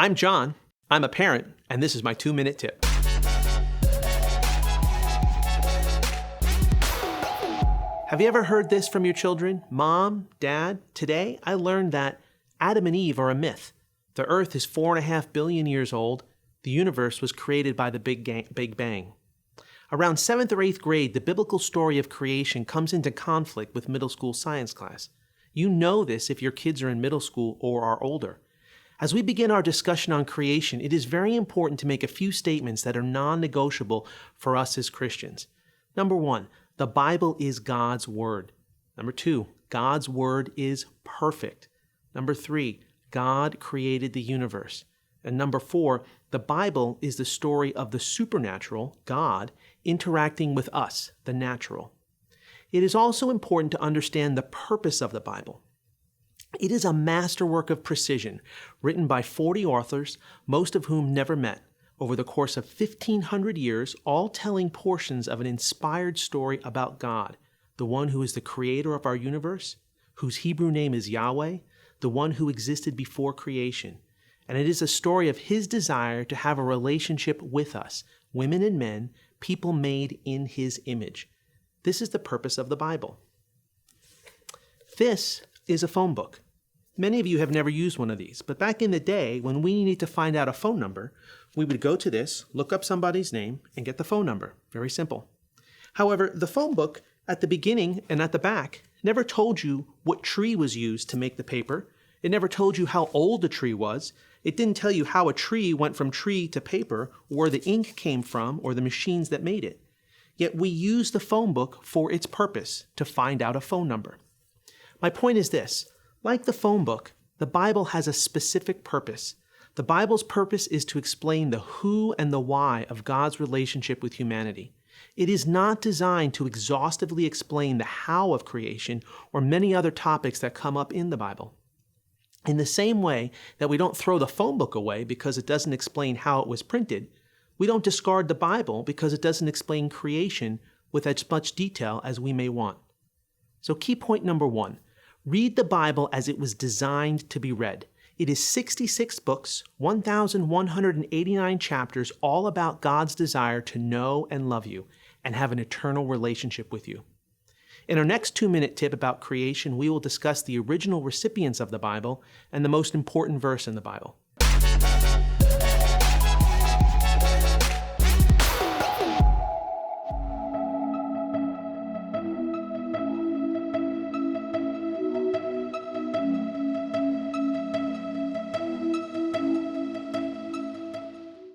I'm John, I'm a parent, and this is my 2-minute tip. Have you ever heard this from your children? Mom, Dad, today I learned that Adam and Eve are a myth. The earth is 4.5 billion years old. The universe was created by the Big Bang. Around 7th or 8th grade, the biblical story of creation comes into conflict with middle school science class. You know this if your kids are in middle school or are older. As we begin our discussion on creation, it is very important to make a few statements that are non-negotiable for us as Christians. Number 1, the Bible is God's Word. Number 2, God's Word is perfect. Number 3, God created the universe. And number 4, the Bible is the story of the supernatural, God, interacting with us, the natural. It is also important to understand the purpose of the Bible. It is a masterwork of precision, written by 40 authors, most of whom never met, over the course of 1,500 years, all telling portions of an inspired story about God, the one who is the creator of our universe, whose Hebrew name is Yahweh, the one who existed before creation. And it is a story of his desire to have a relationship with us, women and men, people made in his image. This is the purpose of the Bible. This is a phone book. Many of you have never used one of these, but back in the day, when we needed to find out a phone number, we would go to this, look up somebody's name, and get the phone number. Very simple. However, the phone book, at the beginning and at the back, never told you what tree was used to make the paper. It never told you how old the tree was. It didn't tell you how a tree went from tree to paper, or where the ink came from, or the machines that made it. Yet we use the phone book for its purpose, to find out a phone number. My point is this. Like the phone book, the Bible has a specific purpose. The Bible's purpose is to explain the who and the why of God's relationship with humanity. It is not designed to exhaustively explain the how of creation or many other topics that come up in the Bible. In the same way that we don't throw the phone book away because it doesn't explain how it was printed, we don't discard the Bible because it doesn't explain creation with as much detail as we may want. So key point number 1. Read the Bible as it was designed to be read. It is 66 books, 1,189 chapters, all about God's desire to know and love you and have an eternal relationship with you. In our next 2-minute tip about creation, we will discuss the original recipients of the Bible and the most important verse in the Bible.